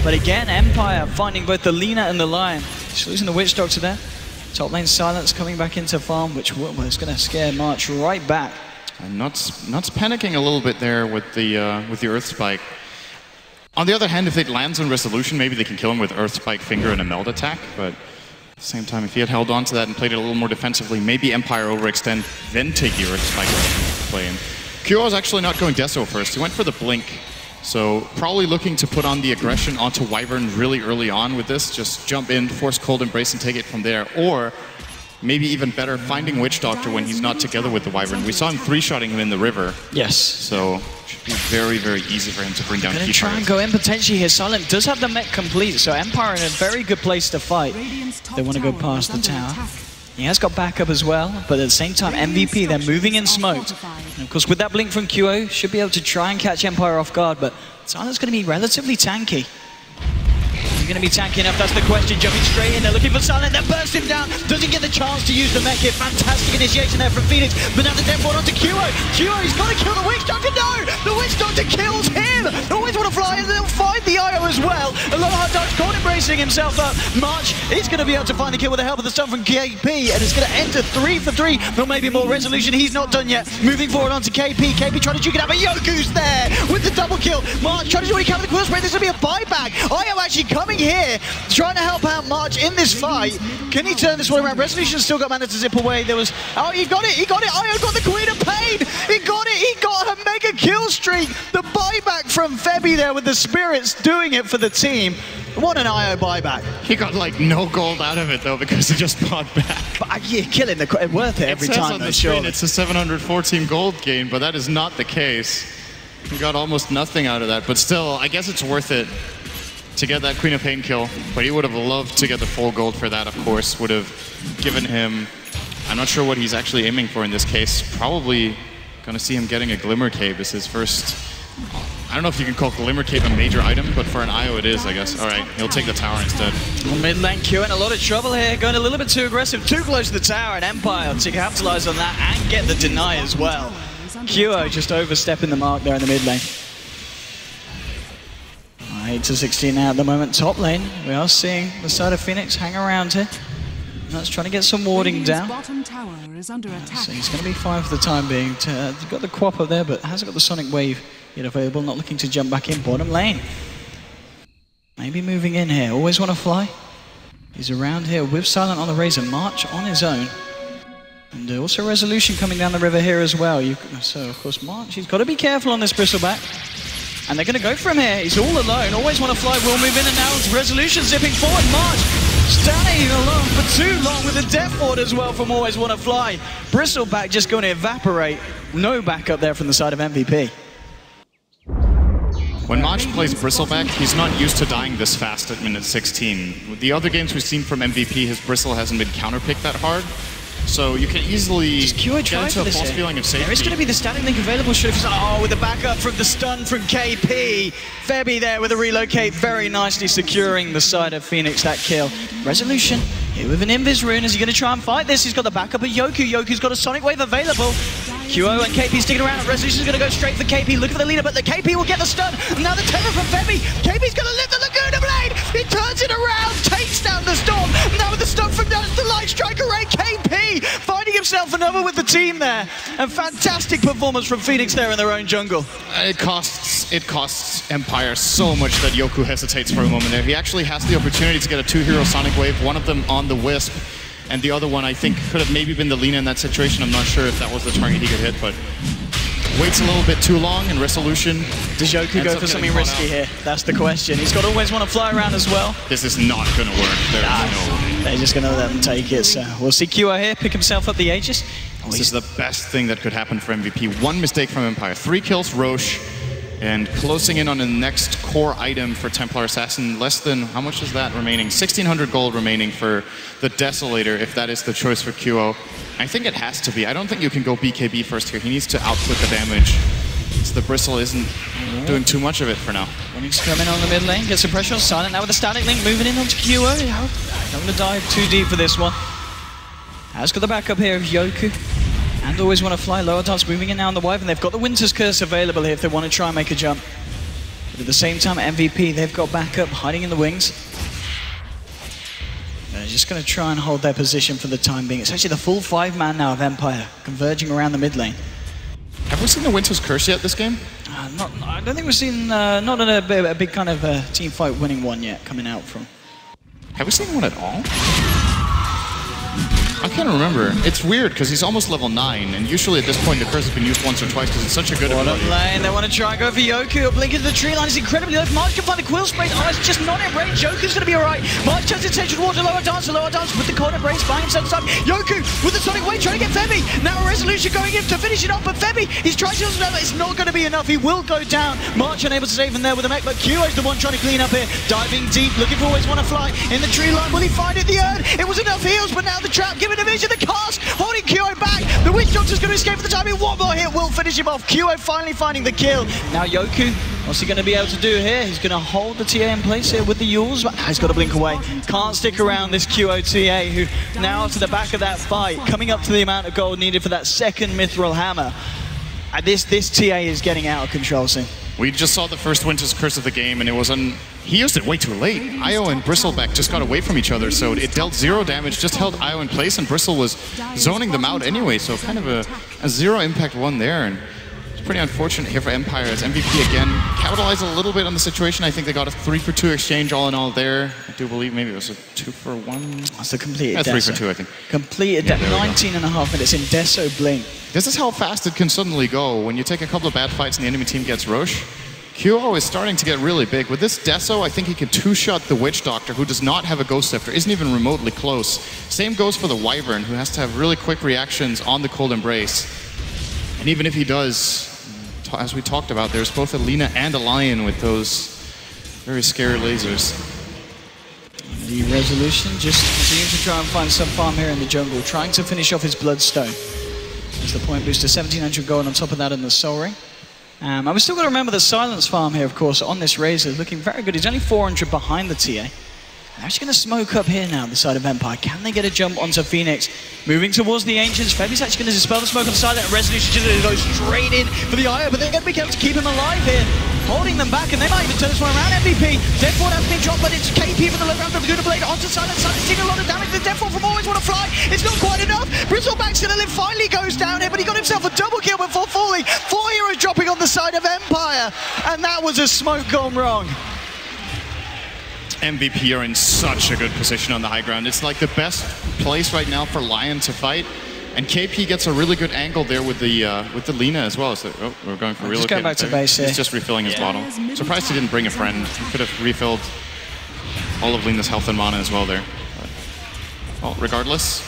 But again, Empire finding both the Lina and the Lion. Just losing the Witch Doctor there. Top lane Silence coming back into farm, which was going to scare March right back. And Nuts panicking a little bit there with the Earth Spike. On the other hand, if it lands on Resolution, maybe they can kill him with Earth Spike, Finger, and a Meld attack. But at the same time, if he had held on to that and played it a little more defensively, maybe Empire overextend, then take the Earth Spike play in. QO is actually not going Deso first. He went for the Blink. So probably looking to put on the aggression onto Wyvern really early on with this. Just jump in, force Cold Embrace, and take it from there. Or maybe even better, finding Witch Doctor when he's not together with the Wyvern. We saw him 3-shotting him in the river. Yes. So should be very, very easy for him to bring down key try and go in potentially here. Silent does have the mech complete, so Empire in a very good place to fight. They want to go past the tower. He has got backup as well, but at the same time, MVP, they're moving in smoke. And of course, with that blink from QO, should be able to try and catch Empire off guard, but Silent's going to be relatively tanky. Is he going to be tanky enough? That's the question. Jumping straight in, they're looking for Silent, they burst him down. Doesn't get the chance to use the mech here. Fantastic initiation there from Phoenix, but now the death ward onto QO. QO, he's got to kill the Witch Doctor. No! The Witch Doctor kills him! Always want to fly, and they'll find the IO as well. A lot of hard dodge, Cold embracing himself up. March is going to be able to find the kill with the help of the stun from KP, and it's going to enter 3 for 3. Or maybe more. Resolution, he's not done yet. Moving forward onto KP. KP trying to juke it out, but Yoku's there with the double kill. March trying to do what he can with the quill spray. This will be a buyback. IO actually coming here, trying to help out March in this fight. Can he turn this one around? Resolution still got managed to zip away. There was, oh, he got it. IO got the Queen of Pain. He got it. He got a mega kill streak. The buyback from Febby there with the Spirits doing it for the team. What an IO buyback. He got like no gold out of it though because he just bought back. But yeah, killing the worth it every time. On the screen it's a 714 gold gain, but that is not the case. He got almost nothing out of that, but still, I guess it's worth it to get that Queen of Pain kill. But he would have loved to get the full gold for that, of course. Would have given him, I'm not sure what he's actually aiming for in this case. Probably gonna see him getting a Glimmer Cape as his first. I don't know if you can call Glimmer Cape a major item, but for an IO it is, I guess. All right, he'll take the tower instead. Well, mid lane Q in a lot of trouble here, going a little bit too aggressive, too close to the tower, and Empire to capitalize on that and get the deny as well. QO just overstepping the mark there in the mid lane. 8 to 16 now at the moment. Top lane, we are seeing the side of Phoenix hang around here. That's trying to get some warding down. So he's going to be fine for the time being. He's got the Quap up there, but hasn't got the Sonic Wave yet available. Not looking to jump back in. Bottom lane. Maybe moving in here. Always Want to Fly. He's around here with Silent on the Razor. March on his own. And also Resolution coming down the river here as well. So, of course, March, he's got to be careful on this Bristleback. And they're going to go from here. He's all alone. Always Want to Fly will move in, and now it's Resolution zipping forward. March standing alone for too long with the Death Ward as well from Always Want to Fly. Bristleback just going to evaporate. No backup there from the side of MVP. When March plays Bristleback, he's not used to dying this fast at minute 16. With the other games we've seen from MVP, his Bristle hasn't been counterpicked that hard. So you can easily get into a false feeling of safety. There is going to be the static link available. Oh, with the backup from the stun from KP. Febby there with a relocate, very nicely securing the side of Phoenix, that kill. Resolution here with an Invis rune. Is he going to try and fight this? He's got the backup of Yoku. Yoku's got a Sonic Wave available. QO and KP sticking around. Resolution's going to go straight for KP. Looking for the leader, but the KP will get the stun. And now the terror from Febby. KP's going to lift the Laguna Blade. He turns it around, takes down the Storm. Now with the stun from Nuts, the Light Striker Ray. KP finding himself another with the team there. And fantastic performance from Phoenix there in their own jungle. It costs Empire so much that Yoku hesitates for a moment there. He actually has the opportunity to get a 2-hero Sonic Wave, one of them on the Wisp, and the other one I think could have maybe been the Lina in that situation. I'm not sure if that was the target he could hit, but waits a little bit too long in resolution. Does Yoku go for something risky here? That's the question. He's got to always want to fly around as well. This is not going to work. There's no. They're just going to let them take it. So we'll see QO here pick himself up the Aegis. This is the best thing that could happen for MVP. One mistake from Empire. 3 kills, Roche, and closing in on the next core item for Templar Assassin. Less than, how much is that remaining? 1,600 gold remaining for the Desolator, if that is the choice for QO. I think it has to be. I don't think you can go BKB first here. He needs to output the damage. So the Bristle isn't doing too much of it for now. Wanting to come in on the mid lane, gets some pressure on Silent. Now with the Static Link moving in onto QO. Don't want to dive too deep for this one. Has got the backup here of Yoku. And always want to fly. Lower Dance moving in now on the Wyvern. They've got the Winter's Curse available here if they want to try and make a jump. But at the same time, MVP, they've got backup hiding in the wings. They're just going to try and hold their position for the time being. It's actually the full 5-man now of Empire, converging around the mid lane. Have we seen the Winter's Curse yet this game? I don't think we've seen, not a big kind of team fight winning one yet coming out from. Have we seen one at all? I can't remember. It's weird because he's almost level 9, and usually at this point the curse has been used once or twice because it's such a good ability. Lane, they want to try and go for Yoku. A blink into the tree line is incredibly low. March can find the Quill Spray. Oh, it's just not in range. Yoku's going to be alright. March turns attention towards the Lower Dance. The Lower Dance with the corner brace buying himself time. Yoku with the Sonic Wave trying to get Femi. Now a resolution going in to finish it off, but Femi, he's trying to level. It's not going to be enough. He will go down. March unable to save him there with the mech, but QO's the one trying to clean up here. Diving deep, looking for always want to fly in the tree line. Will he find it? The urn. It was enough heals, but now the trap giving him vision. The cast holding QO back. The Witch Doctor's going to escape for the time being. One more hit will finish him off. QO finally finding the kill. Now Yoku, what's he going to be able to do here? He's going to hold the TA in place here with the Yules, but he's got to blink away. Can't stick around this QO TA, who now to the back of that fight, coming up to the amount of gold needed for that second Mithril Hammer. This TA is getting out of control soon. We just saw the first Winter's Curse of the game, and it was he used it way too late. Io and Bristleback just got away from each other, so it dealt 0 damage, just held Io in place, and Bristle was zoning them out anyway, so kind of a 0 impact one there, and it's pretty unfortunate here for Empire as MVP again capitalized a little bit on the situation. I think they got a 3-for-2 exchange all in all there. I do believe maybe it was a 2-for-1. That's a completed 3-for-2, I think. Completed 19.5 minutes in Deso Blink. This is how fast it can suddenly go. When you take a couple of bad fights and the enemy team gets Roche, QO is starting to get really big. With this Deso, I think he can 2-shot the Witch Doctor, who does not have a Ghost Scepter, isn't even remotely close. Same goes for the Wyvern, who has to have really quick reactions on the Cold Embrace. And even if he does, as we talked about, there's both a Lina and a Lion with those very scary lasers. The Resolution just continuing to try and find some farm here in the jungle, trying to finish off his Bloodstone. There's the point boost to 1,700 gold on top of that in the Soul Ring. And we've still got to remember the Silence farm here, of course, on this Razor, looking very good. He's only 400 behind the TA. They're actually going to smoke up here now, the side of Empire. Can they get a jump onto Phoenix? Moving towards the Ancients. Febi's actually going to dispel the smoke on the side, and Resolution just going to go straight in for the Io, but they're going to be able to keep him alive here, holding them back, and they might even turn this one around. MVP. Deathward has been dropped, but it's KP for the low round of the Guna Blade onto Silence. Silence taking a lot of damage. The Deathward from Always Want to Fly. It's not quite enough. Bristleback's going to live finally goes down here, but he got himself a double kill before falling. 4 heroes dropping on the side of Empire, and that was a smoke gone wrong. MVP are in such a good position on the high ground. It's like the best place right now for Lion to fight. And KP gets a really good angle there with the Lina as well. So, oh, we're going for just going back to base here. He's just refilling his bottle. Surprised he didn't bring a friend. He could have refilled all of Lina's health and mana as well there. But, well, regardless,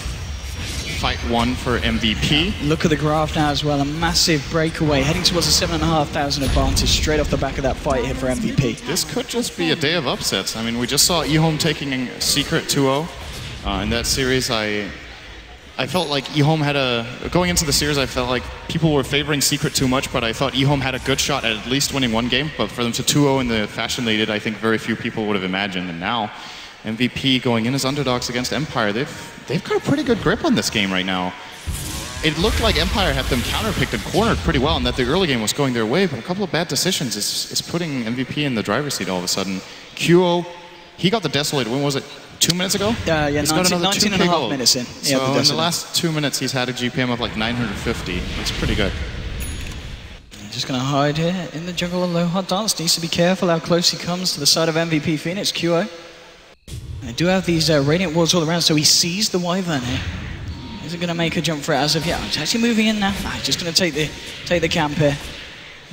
fight 1 for MVP. Look at the graph now as well. A massive breakaway, heading towards a 7,500 advantage straight off the back of that fight here for MVP. This could just be a day of upsets. I mean, we just saw eHome taking Secret 2-0 in that series. I felt like eHome had going into the series, I felt like people were favoring Secret too much, but I thought eHome had a good shot at least winning one game. But for them to 2-0 in the fashion they did, I think very few people would have imagined. And now, MVP going in as underdogs against Empire. They've got a pretty good grip on this game right now. It looked like Empire had them counterpicked and cornered pretty well, and that the early game was going their way, but a couple of bad decisions is putting MVP in the driver's seat all of a sudden. QO, he got the Desolator. When was it? 2 minutes ago? Yeah, he's got 19 and a half minutes in. So in the last 2 minutes, he's had a GPM of like 950. That's pretty good. Just going to hide here in the jungle. Aloha Dance needs to be careful how close he comes to the side of MVP Phoenix. QO. They do have these Radiant Wards all around, so he sees the Wyvern here. Isn't going to make a jump for it as of yet. He's actually moving in now. Nah, just going to take the camp here.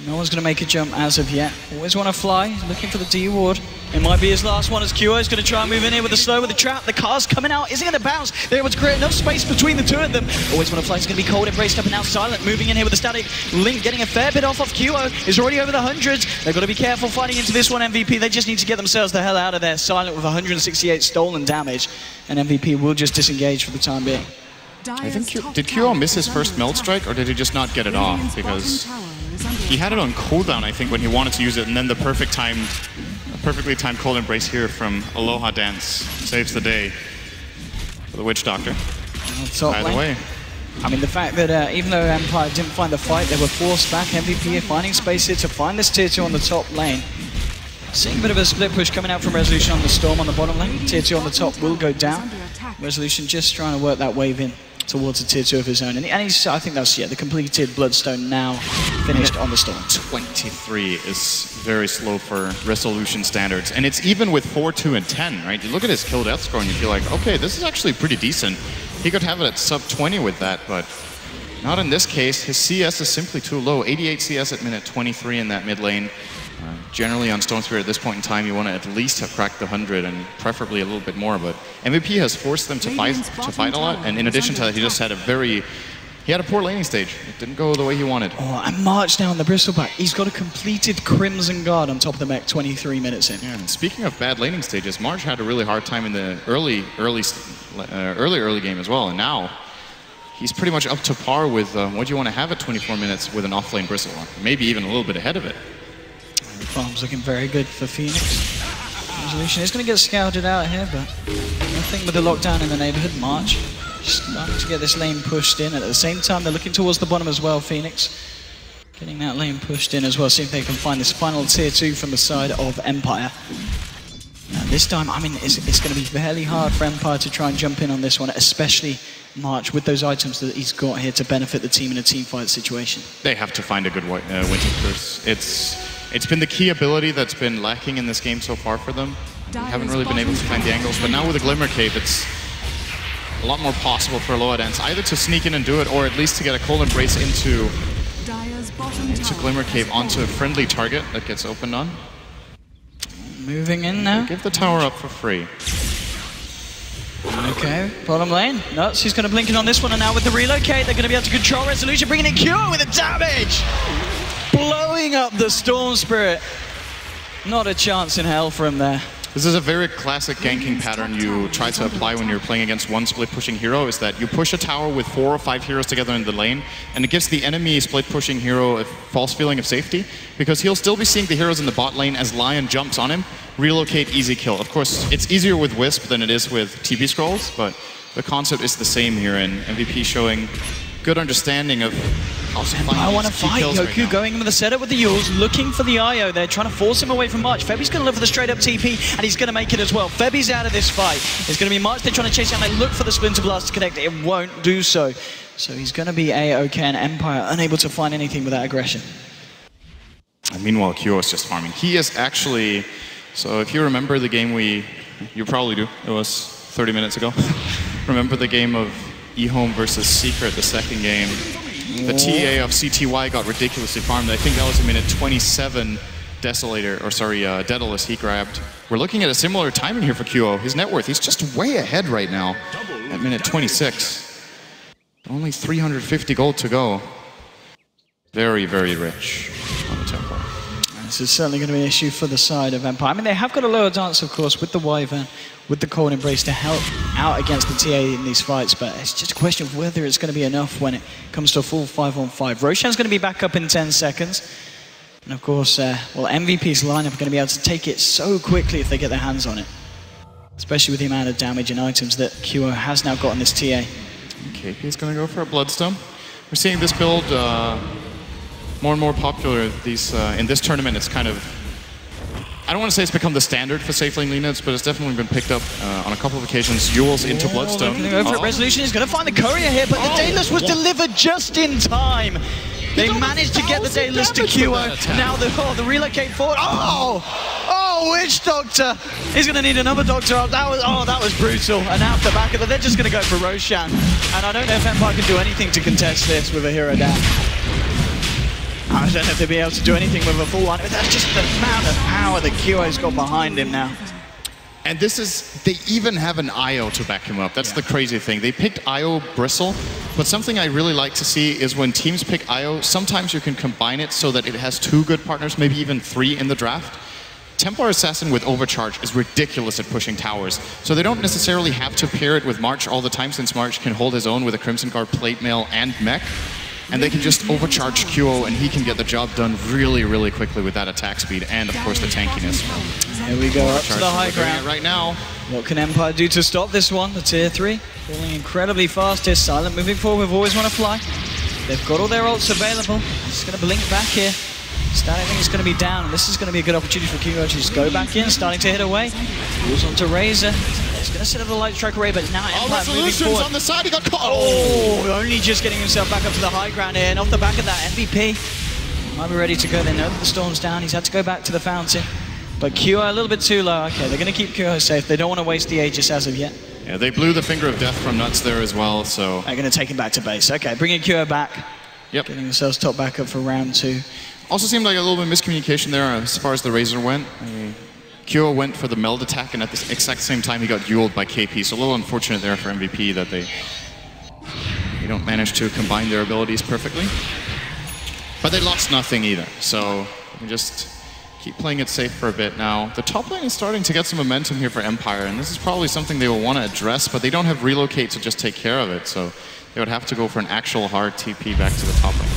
No one's going to make a jump as of yet. Always want to fly. He's looking for the D ward. It might be his last one as QO is going to try and move in here with the slow, with the trap. The car's coming out. Isn't going to bounce. They're able to create enough space between the two of them. Always want to fly. He's going to be cold, embraced up and now silent. Moving in here with the static link, getting a fair bit off of QO. Is already over the hundreds. They've got to be careful fighting into this one, MVP. They just need to get themselves the hell out of there. Silent with 168 stolen damage. And MVP will just disengage for the time being. I think did QO miss his first meld strike, or did he just not get it off? Because he had it on cooldown, I think, when he wanted to use it, and then the perfectly timed cold embrace here from Aloha Dance saves the day for the Witch Doctor. By the way. I mean, the fact that even though Empire didn't find the fight, they were forced back. MVP finding space here to find this tier 2 on the top lane. Seeing a bit of a split push coming out from Resolution on the Storm on the bottom lane. Tier 2 on the top will go down. Resolution just trying to work that wave in towards a tier 2 of his own. And he's, I think that's, yeah, the completed Bloodstone now finished on the Storm. 23 is very slow for Resolution standards. And it's even with 4, 2, and 10, right? You look at his kill death score and you feel like, okay, this is actually pretty decent. He could have it at sub 20 with that, but not in this case. His CS is simply too low. 88 CS at minute 23 in that mid lane. Generally on Stone Spirit at this point in time, you want to at least have cracked the 100 and preferably a little bit more, but MVP has forced them to fight a lot, and in addition to that, he just had he had a poor laning stage. It didn't go the way he wanted. Oh, and March now on the Bristleback. He's got a completed Crimson Guard on top of the mech 23 minutes in. Yeah, and speaking of bad laning stages, March had a really hard time in the early game as well, and now he's pretty much up to par with what you want to have at 24 minutes with an off-lane Bristle, maybe even a little bit ahead of it. The farm's looking very good for Phoenix. Resolution is going to get scouted out here, but nothing with the lockdown in the neighborhood. March starting to get this lane pushed in. At the same time, they're looking towards the bottom as well, Phoenix. Getting that lane pushed in as well, see if they can find this final tier 2 from the side of Empire. And this time, I mean, it's going to be fairly hard for Empire to try and jump in on this one, especially March with those items that he's got here to benefit the team in a team fight situation. They have to find a good Winter Curse. It's been the key ability that's been lacking in this game so far for them. They haven't really been able to find the angles, but now with the Glimmer Cave, it's a lot more possible for Aloha Dance either to sneak in and do it, or at least to get a cold embrace into Glimmer Cave onto a friendly target that gets opened on. Moving in now. Give the tower up for free. Okay, bottom lane. No, she's going to blink in on this one, and now with the relocate, they're going to be able to control Resolution, bringing in Q with the damage! Blowing up the Storm Spirit. Not a chance in hell for him there. This is a very classic ganking pattern you try to apply when you're playing against one split pushing hero, is that you push a tower with 4 or 5 heroes together in the lane, and it gives the enemy split pushing hero a false feeling of safety, because he'll still be seeing the heroes in the bot lane as Lion jumps on him, relocate, easy kill. Of course, it's easier with Wisp than it is with TP scrolls, but the concept is the same here, and MVP showing good understanding of how to find I want to fight. Yoku right going into the setup with the Yules, looking for the IO there, trying to force him away from March. Febi's going to look for the straight up TP, and he's going to make it as well. Febi's out of this fight. It's going to be March. They're trying to chase him. They look for the Splinter Blast to connect. It won't do so. So he's going to be A-OK, and Empire unable to find anything with that aggression. And meanwhile, Kyo is just farming. He is actually, so if you remember the game you probably do, it was 30 minutes ago. Remember the game of eHome versus Secret, the second game? The TA of CTY got ridiculously farmed. I think that was a minute 27 Daedalus he grabbed. We're looking at a similar timing here for QO. His net worth, he's just way ahead right now at minute 26. Only 350 gold to go. Very, very rich on the temple. This is certainly going to be an issue for the side of Empire. I mean, they have got a lower dance, of course, with the Wyvern, with the Cold Embrace to help out against the TA in these fights, but it's just a question of whether it's going to be enough when it comes to a full 5-on-5. Roshan's going to be back up in 10 seconds. And of course, well, MVP's lineup are going to be able to take it so quickly if they get their hands on it. Especially with the amount of damage and items that QO has now got on this TA. Okay, he's going to go for a Bloodstone. We're seeing this build more and more popular in this tournament. It's kind of I don't want to say it's become the standard for safe lane lead, but it's definitely been picked up on a couple of occasions. Yules into Bloodstone. Over Resolution is going to find the courier here, but the Daedalus was delivered just in time. They managed to get the Daedalus to QO. Now the relocate forward. Oh, Witch Doctor. He's going to need another Doctor up. That was brutal. And out the back of it, they're just going to go for Roshan. And I don't know if Empire can do anything to contest this with a hero down. I don't know if they'll be able to do anything with a full one. That's just the amount of power that QO's got behind him now. And they even have an IO to back him up. That's the crazy thing. They picked IO Bristle, but something I really like to see is when teams pick IO, sometimes you can combine it so that it has 2 good partners, maybe even 3 in the draft. Templar Assassin with Overcharge is ridiculous at pushing towers, so they don't necessarily have to pair it with March all the time, since March can hold his own with a Crimson Guard, Plate Mail, and Mech. And they can just overcharge QO, and he can get the job done really, really quickly with that attack speed, and of course the tankiness. Here we go, up to the high ground. Right now. What can Empire do to stop this one? The tier 3 falling incredibly fast here. Silent moving forward. We've always want to fly. They've got all their ults available. Just going to blink back here. Starting is going to be down, and this is going to be a good opportunity for QO to just go back in, starting to hit away. Moves on to Razor. He's going to set up the light strike array, but now Empire moving forward. On the side, he got caught. Only just getting himself back up to the high ground here, and off the back of that, MVP might be ready to go. They know that the storm's down. He's had to go back to the fountain, but QO a little bit too low. Okay, they're going to keep QO safe. They don't want to waste the Aegis as of yet. Yeah, they blew the Finger of Death from Nuts there as well, so... They're going to take him back to base. Okay, bringing QO back. Yep. Getting themselves top back up for round 2. Also seemed like a little bit of miscommunication there as far as the Razor went. QO went for the meld attack, and at the exact same time he got Yuled by KP, so a little unfortunate there for MVP that they don't manage to combine their abilities perfectly. But they lost nothing either, so we just keep playing it safe for a bit now. The top lane is starting to get some momentum here for Empire, and this is probably something they will want to address, but they don't have relocate to just take care of it, so they would have to go for an actual hard TP back to the top lane.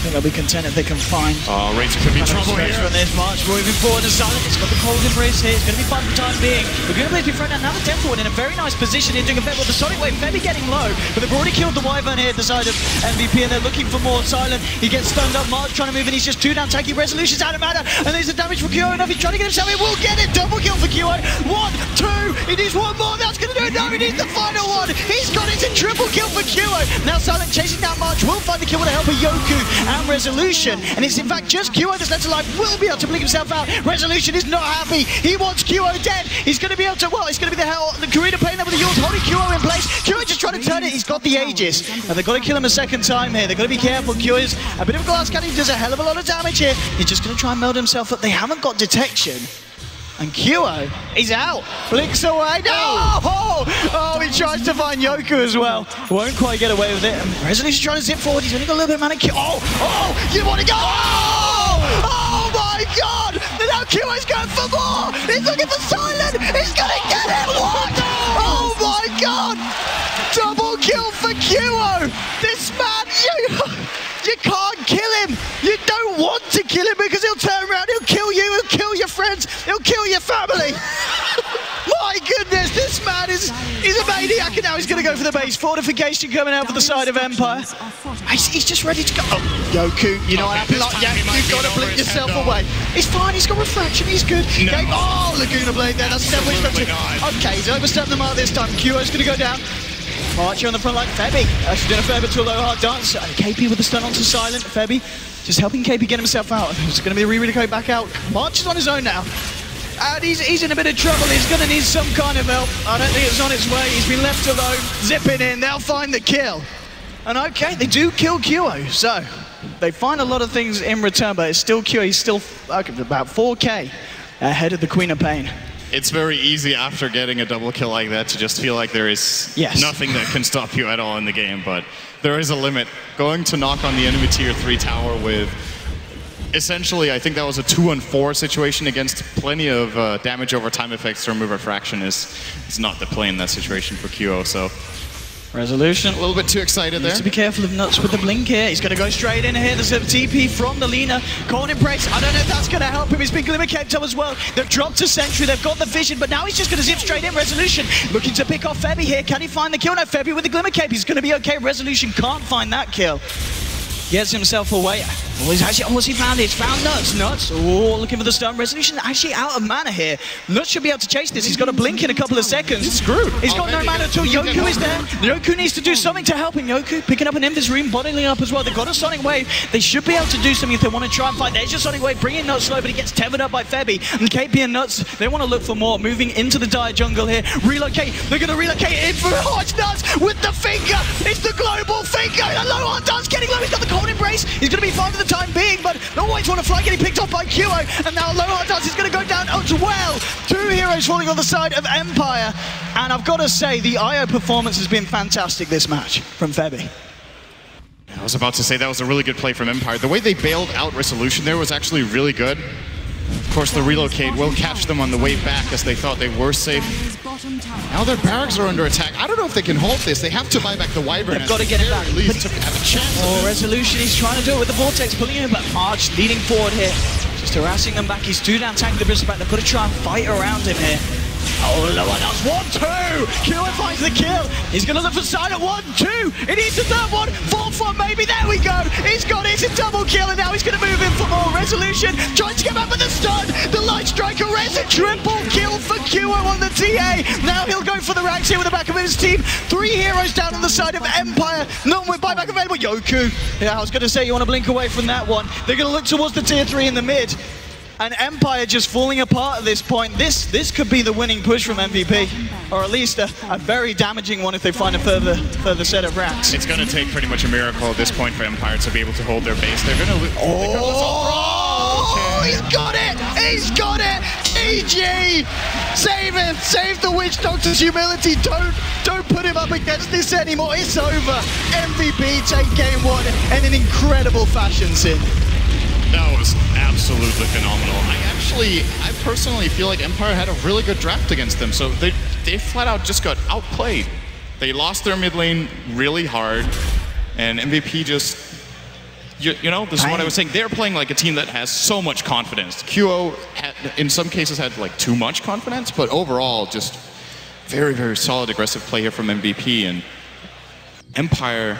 I think they'll be content if they can find. Oh, Razor could be trouble here. From this March moving forward to Silent. It's got the cold embrace here. It's going to be fun for the time being. We're going to play through another 10 forward in a very nice position here, doing a bit with the Sonic Wave. Febby getting low, but they've already killed the Wyvern here at the side of MVP, and they're looking for more. Silent, he gets stunned up. March trying to move in. He's just 2 down. Tanky Resolution's out of mana, and there's the damage for QO enough. He's trying to get himself in. We'll get it. Double kill for QO. 1, 2. He needs one more. That's going to do it. No, he needs the final one. He's got it. It's a triple kill for QO. Now Silent chasing down March. Will find the kill with the help of Yoku and Resolution. And it's in fact just QO that's left alive. Will be able to blink himself out. Resolution is not happy. He wants QO dead. He's going to be able to, well, it's going to be the Karina playing there with the Yules, holding QO in place. QO just trying to turn it. He's got the Aegis. And they've got to kill him a second time here. They've got to be careful. QO is a bit of a glass cannon. He does a hell of a lot of damage here. He's just going to try and meld himself up. They haven't got detection. And QO, he's out. Blinks away. No! Oh, he tries to find Yoku as well. Won't quite get away with it. And Resolution trying to zip forward. He's only got a little bit of mana. Oh, you want to go? Oh my God! Now QO's going for more. He's looking for Silent. He's going to get him. What? Oh my God! Double kill for QO. This man, you can't kill him. You don't want to kill him because he'll turn around, he'll kill you, he'll kill your friends, he'll kill your family. My goodness, this man he's a maniac, and now he's going to go for the base. Fortification coming out for the side of Empire. He's just ready to go. Oh, Yoku, you know what happened? Yeah, you've got to blink yourself away. He's fine, he's got refraction, he's good. No. Okay. Oh, Laguna Blade there, that's definitely refraction. Okay, he's overstepped the mark this time. QO's going to go down. Archer on the front line, Febby. She's doing a fair bit to a low hard dance. KP with the stun onto Silent. Febby just helping KP get himself out. It's going to be a re-relocate back out. March is on his own now. And he's in a bit of trouble. He's going to need some kind of help. I don't think it's on its way. He's been left alone. Zipping in. They'll find the kill. And okay, they do kill QO. So they find a lot of things in return, but it's still QO. He's still about 4K ahead of the Queen of Pain. It's very easy after getting a double kill like that to just feel like there is nothing that can stop you at all in the game, but there is a limit. Going to knock on the enemy tier 3 tower with essentially, I think that was a 2-on-4 situation against plenty of damage over time effects to remove refraction is not the play in that situation for QO, so... Resolution. A little bit too excited there. Needs to be careful of Nuts with the blink here. He's going to go straight in here. There's a TP from the Lina. Corn Embrace. I don't know if that's going to help him. He's been Glimmer kept up as well. They've dropped a sentry. They've got the vision, but now he's just going to zip straight in. Resolution looking to pick off Febby here. Can he find the kill? No, Febby with the Glimmer Cape. He's going to be okay. Resolution can't find that kill. Gets himself away. Oh, what's he found? He's found Nuts. Nuts, oh, looking for the stun. Resolution actually out of mana here. Nuts should be able to chase this. He's got a blink in a couple of seconds. He's screwed. He's got no mana at all. Yoku is there. Yoku needs to do something to help him. Yoku picking up an Invis Rune, bottling up as well. They've got a Sonic Wave. They should be able to do something if they want to try and fight. There's your Sonic Wave, bringing Nuts slow, but he gets tethered up by Febby. And KP and Nuts, they want to look for more. Moving into the dire jungle here. Relocate. They're going to relocate in for Hodge Nuts with the finger. It's the global finger. And Aloha Nuts getting low. He's got the cold embrace. He's going to be fine for the time being, but no always want to fly, getting picked off by QO. And now Aloha Nuts is going to go down as well. Two heroes falling on the side of Empire. And I've got to say, the IO performance has been fantastic this match from Febby. I was about to say that was a really good play from Empire. The way they bailed out Resolution there was actually really good. Of course, the relocate will catch them on the way back as they thought they were safe. Now their barracks are under attack. I don't know if they can hold this. They have to buy back the Wyvern. They've got to get it back. At least to have a chance. Oh, Resolution, he's trying to do it with the Vortex, pulling him, but March leading forward here. Just harassing them back. He's 2 down, tanking the Bristol back. They've got to try and fight around him here. Oh, no one else. 1-2. QO finds the kill. He's going to look for side at 1-2. It needs a third one. 4-1 maybe. There we go. He's got it. It's a double kill, and now he's going to move in for more. Resolution trying to get back with the stun. The Light Striker Res, a triple kill for QO on the TA. Now he'll go for the ranks here with the back of his team. 3 heroes down on the side of Empire. None with buyback available. Yoku. Yeah, I was going to say you want to blink away from that one. They're going to look towards the tier 3 in the mid. And Empire just falling apart at this point. This could be the winning push from MVP, or at least a very damaging one if they find a further set of racks. It's going to take pretty much a miracle at this point for Empire to be able to hold their base. They're going to lose. Oh, he's got it! He's got it! EG! Save him! Save the Witch Doctor's humility! Don't put him up against this anymore. It's over. MVP take game 1 in an incredible fashion, Sin. That was absolutely phenomenal. I personally feel like Empire had a really good draft against them. So they flat out just got outplayed. They lost their mid lane really hard, and MVP just, you know, this is what I was saying. They're playing like a team that has so much confidence. QO in some cases had like too much confidence, but overall just very, very solid aggressive play here from MVP, and Empire